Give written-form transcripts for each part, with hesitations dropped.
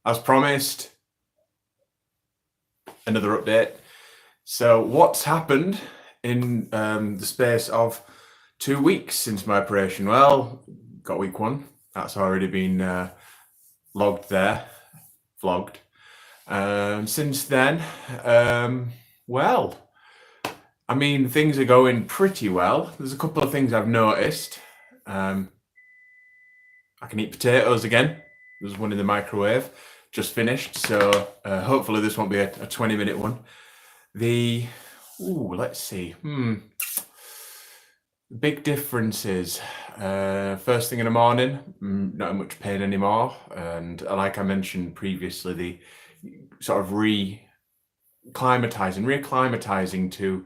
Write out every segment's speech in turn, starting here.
as promised, another update. So what's happened in the space of 2 weeks since my operation? Well, got week 1. That's already been logged there, vlogged. Since then, well, I mean, things are going pretty well. There's a couple of things I've noticed. I can eat potatoes again. There's one in the microwave, just finished. So hopefully this won't be a 20-minute one. Let's see. Big differences. First thing in the morning, not in much pain anymore. And like I mentioned previously, the sort of reacclimatizing to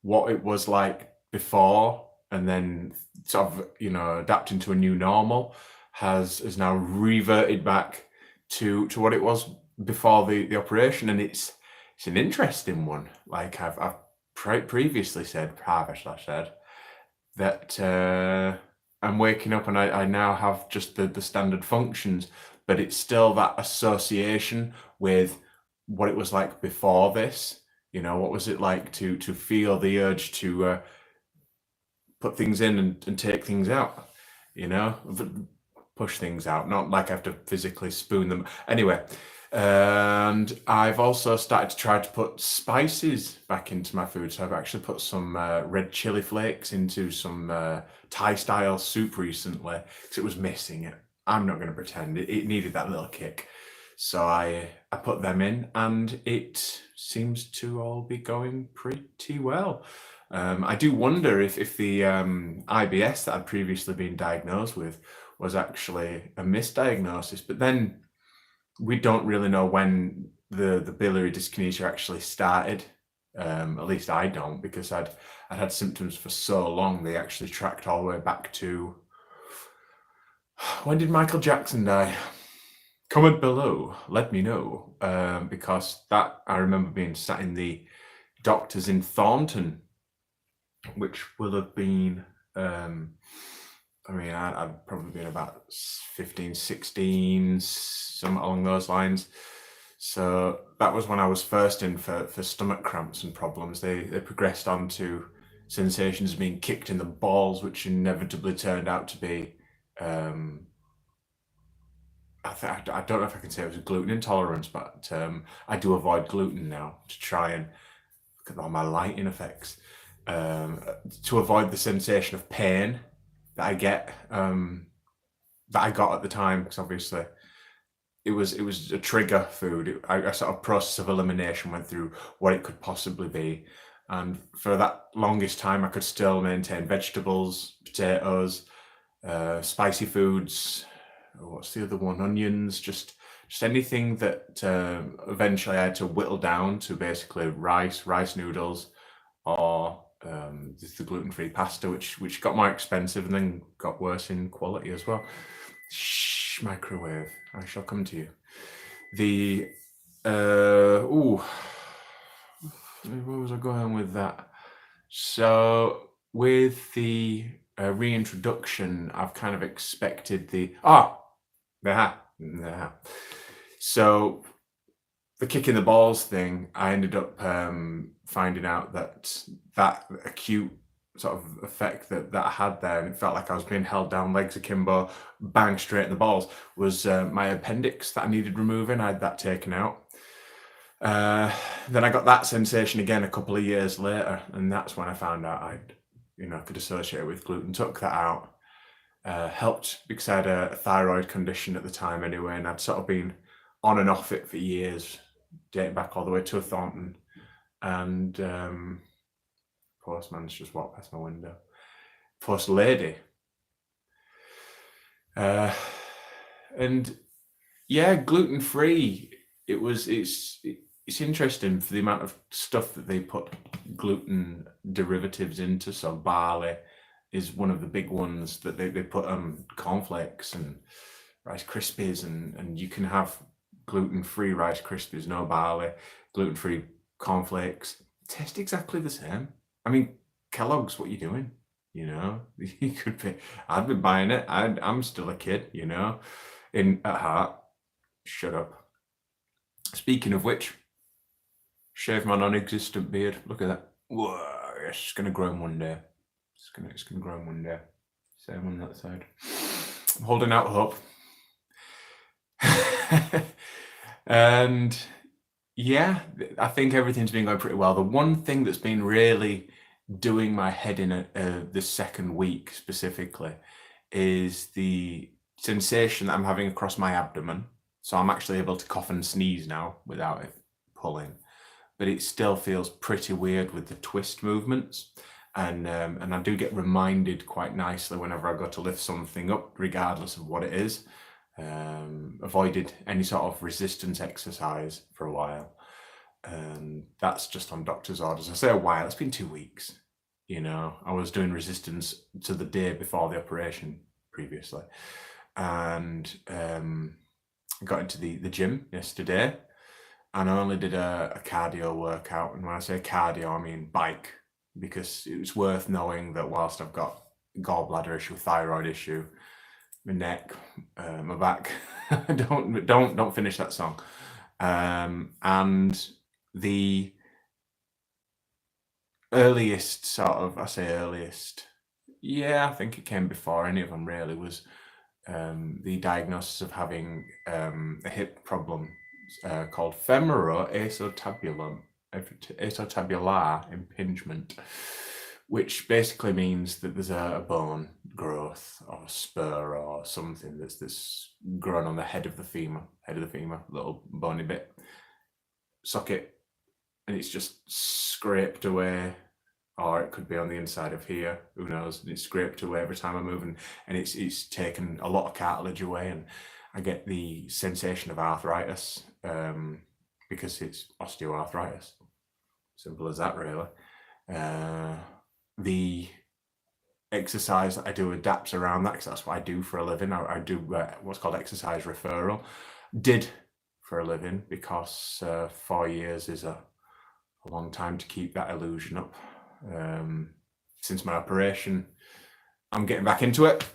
what it was like before, and then sort of, adapting to a new normal has now reverted back to what it was before the operation. And it's an interesting one. Like I've previously said, that I'm waking up and I now have just the standard functions, but it's still that association with what it was like before this. What was it like to feel the urge to put things in and take things out, push things out, not like I have to physically spoon them. Anyway, and I've also started to try to put spices back into my food. So I've actually put some red chili flakes into some Thai style soup recently because it was missing it. I'm not going to pretend it needed that little kick. So I put them in, and it seems to all be going pretty well. I do wonder if the IBS that I'd previously been diagnosed with was actually a misdiagnosis, but then we don't really know when the biliary dyskinesia actually started. At least I don't, because I'd had symptoms for so long. They actually tracked all the way back to, when did Michael Jackson die? Comment below, let me know, because that I remember being sat in the doctors in Thornton, which will have been, I'd probably been about 15, 16, something along those lines. So that was when I was first in for stomach cramps and problems. They progressed on to sensations of being kicked in the balls, which inevitably turned out to be, I don't know if I can say it was a gluten intolerance, but I do avoid gluten now to try and look at all my lighting effects, to avoid the sensation of pain that I get, that I got at the time, because obviously it was a trigger food. A sort of process of elimination went through what it could possibly be, and for that longest time I could still maintain vegetables, potatoes, spicy foods. What's the other one? Onions, just anything that eventually I had to whittle down to basically rice noodles, or the gluten-free pasta, which got more expensive and then got worse in quality as well. Shh, microwave. I shall come to you. Where was I going with that? So with the reintroduction, I've kind of expected so the kick in the balls thing, I ended up finding out that acute sort of effect that I had there, and it felt like I was being held down, legs akimbo, bang straight in the balls, was my appendix that I needed removing. I had that taken out. Then I got that sensation again a couple of years later, and that's when I found out I could associate it with gluten. Took that out. Helped because I had a thyroid condition at the time anyway, and I'd sort of been on and off it for years, dating back all the way to Thornton. And postman's just walked past my window. Post lady. And yeah, gluten-free. It's interesting for the amount of stuff that they put gluten derivatives into. So barley is one of the big ones that they put cornflakes and Rice Krispies, and you can have gluten-free Rice Krispies, no barley, gluten-free cornflakes, taste exactly the same. I mean, Kellogg's, what are you doing? You could be, I'd be buying it. I'm still a kid, at heart. Shut up. Speaking of which, shave my non-existent beard. Look at that. Whoa, it's gonna grow in one day. It's gonna grow in one day. Same on that side. I'm holding out hope. And yeah, I think everything's been going pretty well. The one thing that's been really doing my head in the second week specifically is the sensation that I'm having across my abdomen. So I'm actually able to cough and sneeze now without it pulling, but it still feels pretty weird with the twist movements. And I do get reminded quite nicely whenever I go to lift something up, regardless of what it is. Avoided any sort of resistance exercise for a while. That's just on doctor's orders. I say a while, it's been 2 weeks. You know, I was doing resistance to the day before the operation previously. And I got into the gym yesterday, and I only did a cardio workout. And when I say cardio, I mean bike, because it was worth knowing that whilst I've got gallbladder issue, thyroid issue, my neck, my back, don't finish that song. And the earliest sort of, I say earliest, yeah, I think it came before any of them really, was the diagnosis of having a hip problem called femoroacetabular impingement, which basically means that there's a bone growth or spur or something that's grown on the head of the femur, little bony bit, socket, and it's just scraped away, or it could be on the inside of here, who knows, and it's scraped away every time I move, and it's taken a lot of cartilage away, and I get the sensation of arthritis because it's osteoarthritis. Simple as that, really. The exercise that I do adapts around that, because that's what I do for a living. I do what's called exercise referral. Did for a living, because 4 years is a long time to keep that illusion up. Since my operation, I'm getting back into it.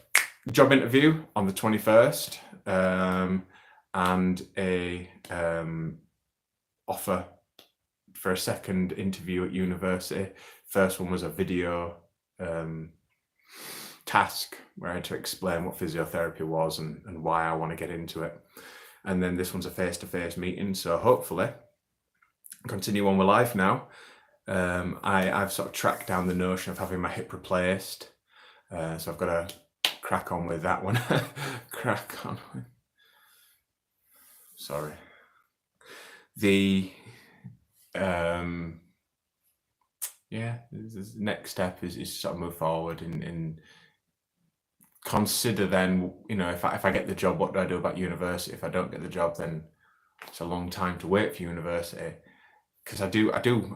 Job interview on the 21st, and a offer for a second interview at university. First one was a video task where I had to explain what physiotherapy was and why I want to get into it. And then this one's a face-to-face meeting. So hopefully continue on with life now. I've sort of tracked down the notion of having my hip replaced. So I've got to crack on with that one. Crack on. Sorry. The next step is sort of move forward and consider then, you know, if I get the job, what do I do about university? If I don't get the job, then it's a long time to wait for university. Because I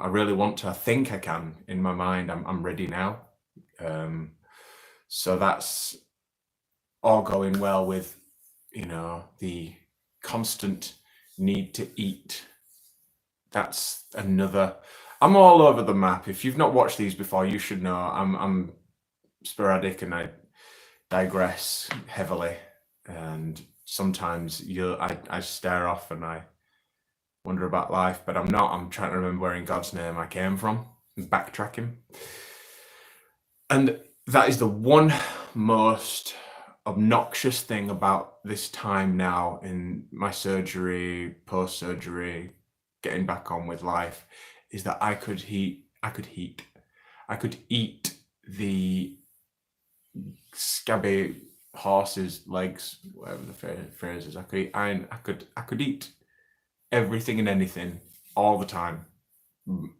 really want to. I think I can in my mind. I'm ready now. So that's all going well with, you know, the constant need to eat. That's another. I'm all over the map. If you've not watched these before, you should know I'm sporadic and I digress heavily, and sometimes I stare off and I wonder about life, but I'm not. I'm trying to remember where in God's name I came from, backtracking. And that is the one most obnoxious thing about this time now in my surgery, post-surgery, getting back on with life, is that I could eat the scabby horse's legs, whatever the phrase is. I could eat everything and anything all the time.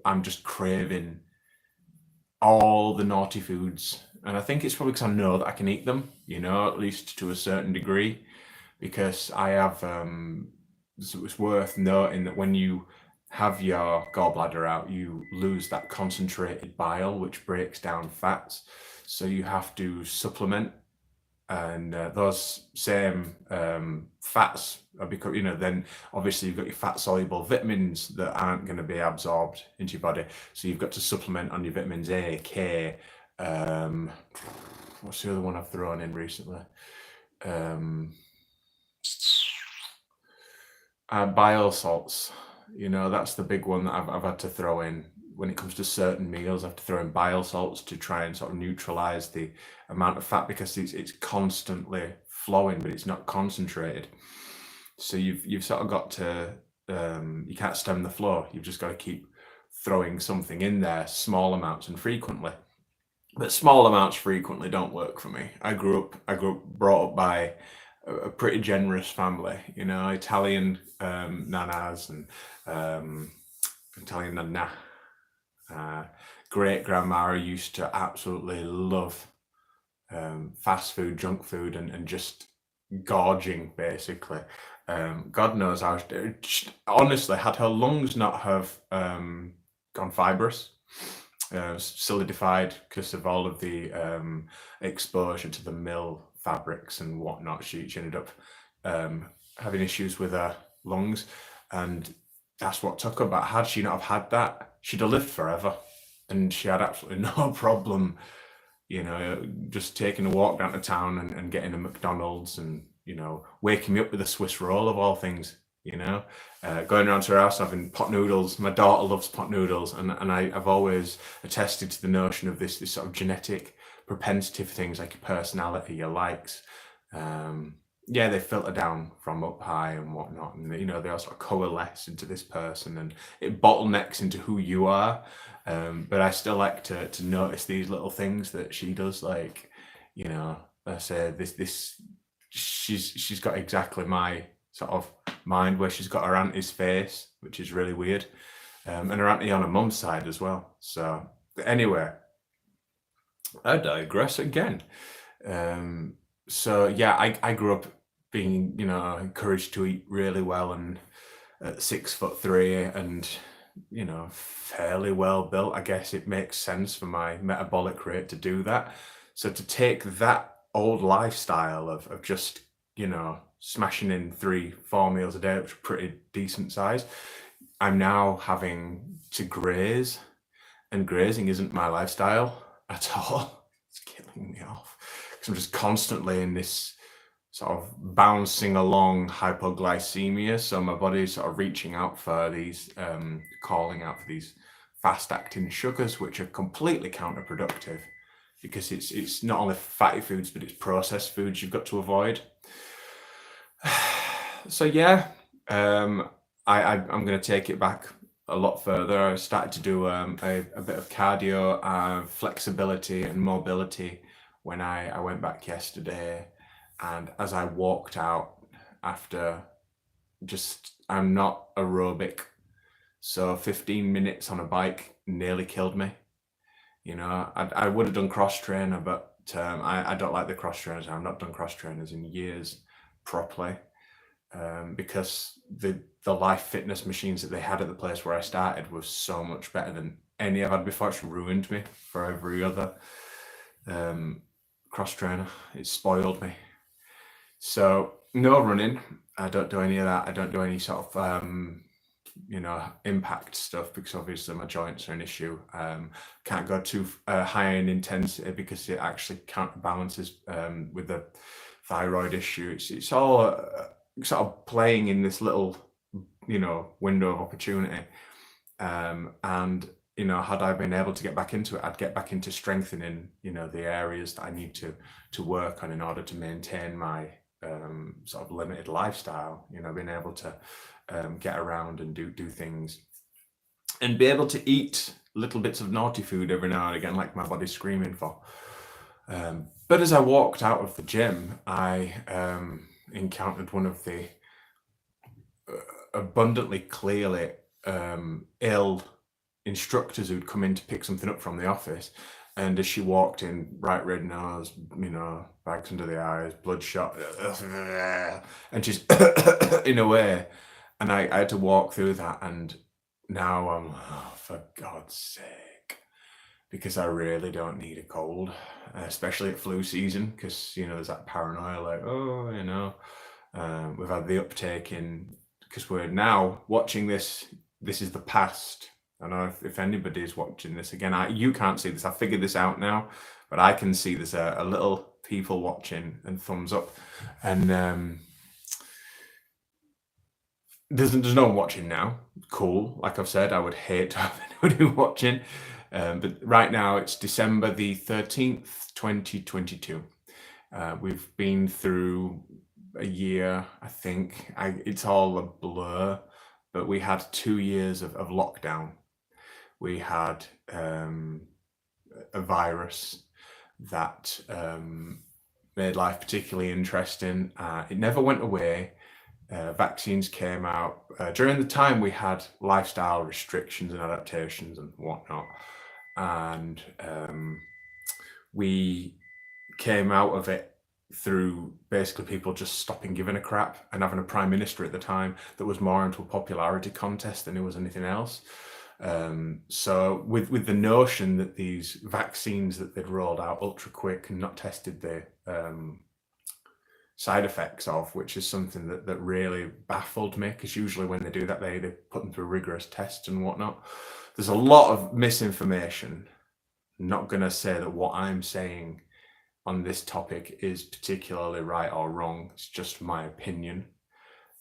I'm just craving all the naughty foods, and I think it's probably because I know that I can eat them, you know, at least to a certain degree, because I have so it's worth noting that when you have your gallbladder out, you lose that concentrated bile which breaks down fats, so you have to supplement, and those same fats are because, you know, then obviously you've got your fat soluble vitamins that aren't going to be absorbed into your body, so you've got to supplement on your vitamins A, K, what's the other one I've thrown in recently, Bile salts, that's the big one that I've had to throw in when it comes to certain meals. I have to throw in bile salts to try and sort of neutralize the amount of fat, because it's constantly flowing, but it's not concentrated. So you've sort of got to, you can't stem the flow. You've just got to keep throwing something in there, small amounts and frequently. But small amounts frequently don't work for me. I grew up brought up by a pretty generous family, Italian nanas and Italian nana. Great grandma used to absolutely love fast food, junk food, and just gorging, basically. God knows how, honestly, had her lungs not have gone fibrous, solidified because of all of the exposure to the mill fabrics and whatnot, she ended up having issues with her lungs, and that's what took her. But had she not have had that, she'd have lived forever, and she had absolutely no problem, just taking a walk down to town and getting a McDonald's, and waking me up with a Swiss roll of all things. Going around to her house having pot noodles. My daughter loves pot noodles, and I've always attested to the notion of this sort of genetic propensity for things like your personality, your likes. They filter down from up high and whatnot, and they all sort of coalesce into this person, and it bottlenecks into who you are. But I still like to notice these little things that she does, like, I say this. She's got exactly my sort of mind, where she's got her auntie's face, which is really weird, and her auntie on her mum's side as well. So anyway, I digress again. So yeah, I grew up being encouraged to eat really well, and at 6'3" and fairly well built. I guess it makes sense for my metabolic rate to do that. So to take that old lifestyle of just smashing in 3-4 meals a day, which are pretty decent size, I'm now having to graze, and grazing isn't my lifestyle at all. It's killing me off, because I'm just constantly in this sort of bouncing along hypoglycemia. So my body's sort of reaching out for these, calling out for these fast acting sugars, which are completely counterproductive, because it's not only fatty foods, but it's processed foods you've got to avoid. So yeah, I'm going to take it back a lot further. I started to do a bit of cardio, flexibility and mobility when I went back yesterday. And as I walked out after, I'm not aerobic, so 15 minutes on a bike nearly killed me. I would have done cross trainer, but I don't like the cross trainers. I've not done cross trainers in years properly, because the life fitness machines that they had at the place where I started was so much better than any I've had before. It's ruined me for every other cross trainer. It spoiled me. So no running. I don't do any of that. I don't do any sort of impact stuff, because obviously my joints are an issue. Can't go too high in intensity, because it actually counterbalances with the thyroid issue. It's all sort of playing in this little window of opportunity, and had I been able to get back into it, I'd get back into strengthening the areas that I need to work on in order to maintain my sort of limited lifestyle, being able to get around and do things, and be able to eat little bits of naughty food every now and again, like my body's screaming for. But as I walked out of the gym, I encountered one of the abundantly clearly ill instructors who'd come in to pick something up from the office. And as she walked in, bright red nose, bags under the eyes, bloodshot, and she's in a way, and I had to walk through that. And now I'm, for God's sake, because I really don't need a cold, especially at flu season, because there's that paranoia, like, we've had the uptake in, because we're now watching this is the past. I don't know if anybody is watching this again. You can't see this. I figured this out now, but I can see there's a little people watching and thumbs up. And there's no one watching now. Cool. Like I've said, I would hate to have anybody watching. But right now it's December the 13th, 2022. We've been through a year, I think. It's all a blur, but we had 2 years of lockdown. We had a virus that made life particularly interesting. It never went away. Vaccines came out. During the time, we had lifestyle restrictions and adaptations and whatnot. And we came out of it through basically people just stopping giving a crap and having a prime minister at the time that was more into a popularity contest than it was anything else. So with the notion that these vaccines that they'd rolled out ultra quick and not tested the side effects of, which is something that really baffled me, because usually when they do that, they put them through rigorous tests and whatnot. There's a lot of misinformation. I'm not going to say that what I'm saying on this topic is particularly right or wrong. It's just my opinion,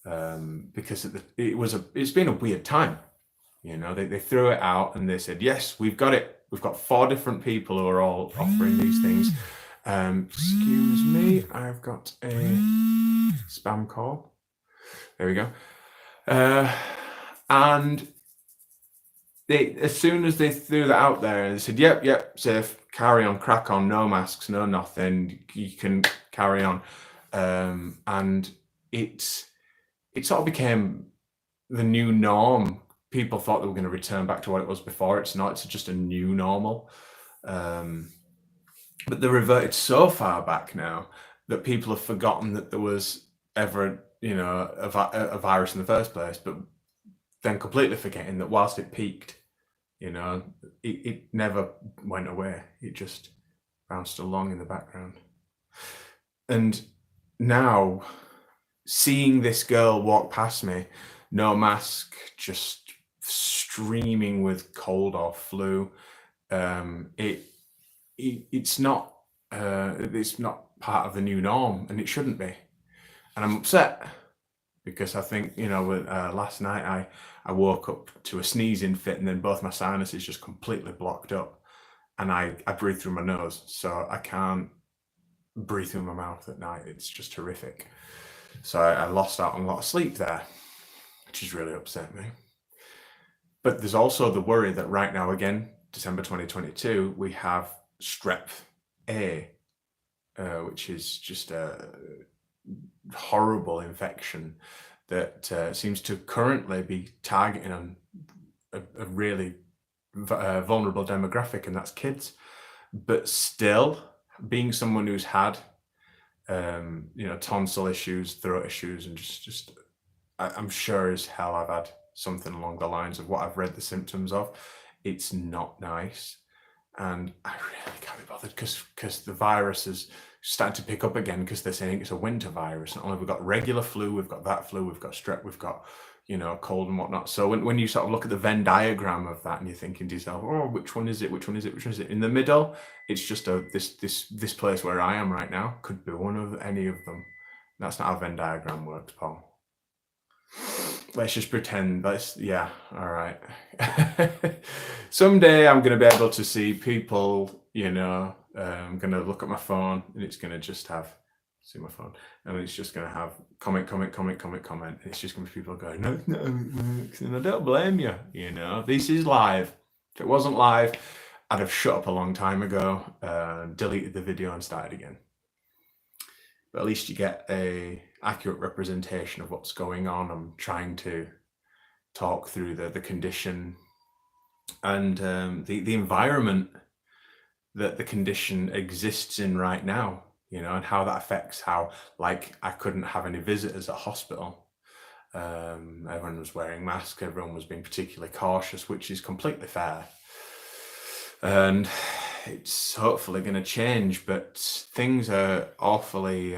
because it's been a weird time. You know, they threw it out and they said, yes, we've got it. We've got 4 different people who are all offering these things. Excuse me, I've got a spam call. There we go. And as soon as they threw that out there, they said, yep, safe, carry on, crack on, no masks, no nothing, you can carry on. And it sort of became the new norm. People thought they were going to return back to what it was before. It's not, it's just a new normal. But they reverted so far back now that people have forgotten that there was ever, a virus in the first place, but then completely forgetting that whilst it peaked, it never went away. It just bounced along in the background. And now, seeing this girl walk past me, no mask, just streaming with cold or flu, it's not part of the new norm, and it shouldn't be. And I'm upset because I think, last night I woke up to a sneezing fit, and then both my sinuses just completely blocked up, and I breathe through my nose, so I can't breathe through my mouth at night. It's just horrific. So I lost out on a lot of sleep there, which has really upset me. But there's also the worry that right now, again, December 2022, we have strep A, which is just a horrible infection that seems to currently be targeting on a really vulnerable demographic, and that's kids. But still, being someone who's had tonsil issues, throat issues, and just I'm sure as hell I've had something along the lines of what I've read the symptoms of. It's not nice, and I really can't be bothered because the virus is starting to pick up again, because they're saying it's a winter virus. Not only have we got regular flu, we've got that flu, we've got strep, we've got cold and whatnot. So when you sort of look at the Venn diagram of that, and you're thinking to yourself, oh, which one is it? Which one is it? Which one is it? In the middle, it's just this place where I am right now could be one of any of them. That's not how Venn diagram works, Paul. Let's just pretend. All right. Someday I'm going to be able to see people, I'm going to look at my phone, and it's going to just see my phone, and it's just going to have comment. It's just going to be people going, no, it works, and I don't blame you. This is live. If it wasn't live, I'd have shut up a long time ago, deleted the video and started again. But at least you get a accurate representation of what's going on. I'm trying to talk through the condition and the environment that the condition exists in right now, and how that affects how, like, I couldn't have any visitors at hospital. Everyone was wearing masks, everyone was being particularly cautious, which is completely fair. And it's hopefully going to change, but things are awfully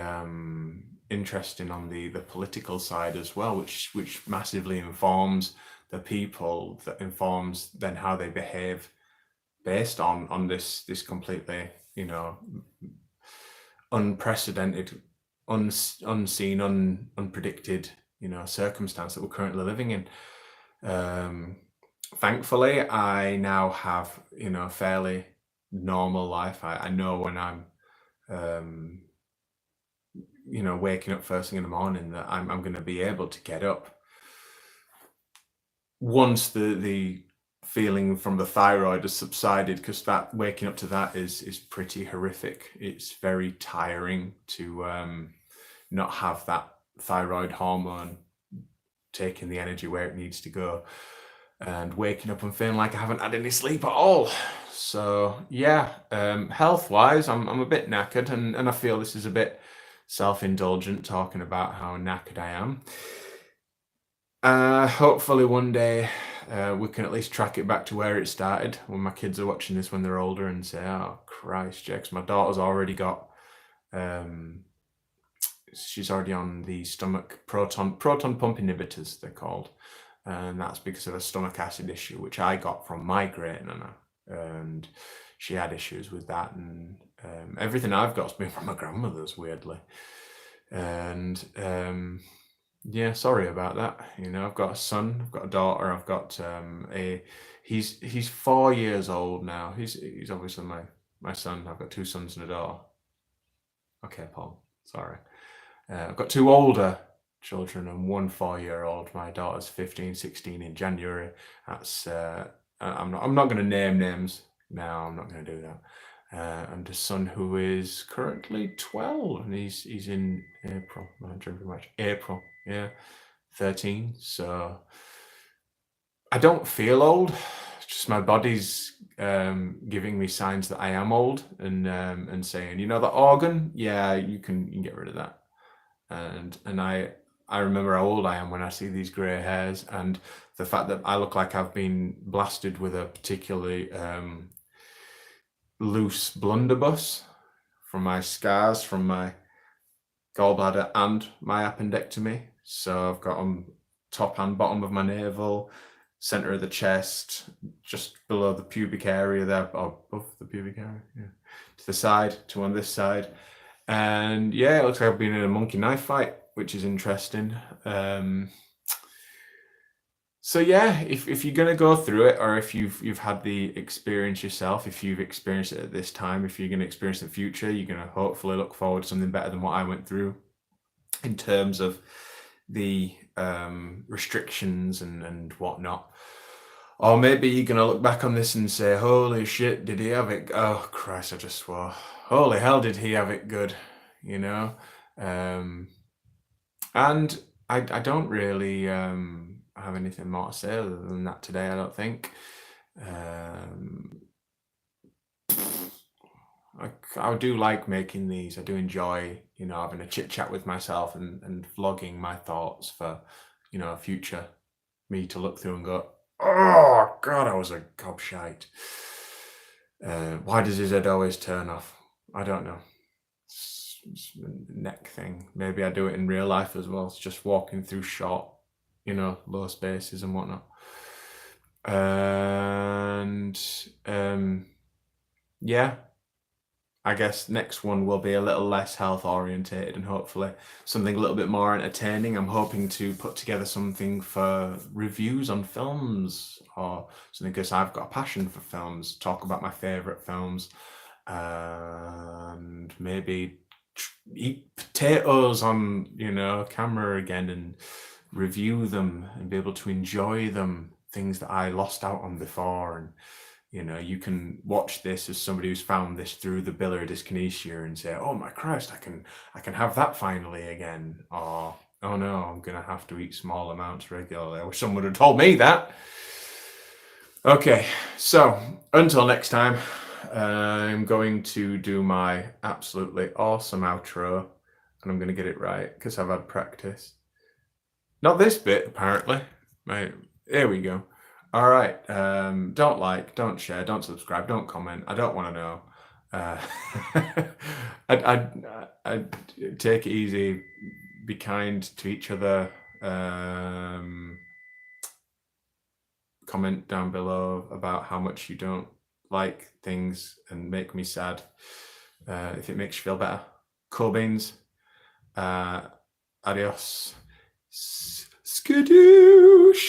interesting on the political side as well, which massively informs the people, that informs then how they behave based on this completely, unprecedented, unseen, unpredicted circumstance that we're currently living in. Thankfully, I now have, a fairly normal life. I know when I'm, waking up first thing in the morning that I'm going to be able to get up once the feeling from the thyroid has subsided, because that waking up to that is pretty horrific. It's very tiring to not have that thyroid hormone taking the energy where it needs to go, and waking up and feeling like I haven't had any sleep at all. So yeah, health wise, I'm a bit knackered, and I feel this is a bit self-indulgent talking about how knackered I am. Hopefully one day we can at least track it back to where it started, when my kids are watching this when they're older and say, oh Christ, Jex, my daughter's already got she's already on the stomach proton pump inhibitors, they're called, and that's because of a stomach acid issue, which I got from migraine, and she had issues with that, and everything I've got's been from my grandmother's, weirdly. And yeah, sorry about that. I've got a son, I've got a daughter, I've got he's 4 years old now. He's obviously my son. I've got 2 sons and a daughter. Okay, Paul, sorry. I've got 2 older children and 1 4-year-old. My daughter's 15, 16 in January. That's I'm not going to name names now. I'm not going to do that. And a son who is currently 12, and he's in April. April, yeah, 13. So I don't feel old. It's just my body's giving me signs that I am old, and saying, that organ, yeah, you can get rid of that. And I remember how old I am when I see these grey hairs, and the fact that I look like I've been blasted with a particularly loose blunderbuss from my scars from my gallbladder and my appendectomy. So I've got on top and bottom of my navel, center of the chest, just below the pubic area there, or above the pubic area, yeah, to the side, to on this side. And yeah, it looks like I've been in a monkey knife fight, which is interesting. So yeah, if you're gonna go through it, or if you've had the experience yourself, if you've experienced it at this time, if you're gonna experience it in the future, you're gonna hopefully look forward to something better than what I went through in terms of the restrictions and whatnot. Or maybe you're gonna look back on this and say, holy shit, did he have it? Oh Christ, I just swore. Holy hell, did he have it good? And I don't really have anything more to say other than that today, I don't think. I do like making these. I do enjoy, having a chit chat with myself and vlogging my thoughts for, future me to look through and go, oh God, I was a gobshite. Why does his head always turn off? I don't know. It's a neck thing. Maybe I do it in real life as well. It's just walking through short, low spaces and whatnot. And yeah, I guess next one will be a little less health orientated and hopefully something a little bit more entertaining. I'm hoping to put together something for reviews on films or something, because I've got a passion for films, talk about my favorite films, and maybe eat potatoes on, camera again and review them and be able to enjoy them, things that I lost out on before. And you can watch this as somebody who's found this through the Billiary Dyskinesia and say, oh my Christ, I can have that finally again. Or, oh no, I'm gonna have to eat small amounts regularly. I wish someone would have told me that. Okay, so until next time, I'm going to do my absolutely awesome outro, and I'm going to get it right because I've had practice. Not this bit, apparently. Right, here we go. All right, don't like, don't share, don't subscribe, don't comment. I don't want to know. I'd take it easy, be kind to each other. Comment down below about how much you don't like things and make me sad. If it makes you feel better. Cool beans. Adios. Skadoosh.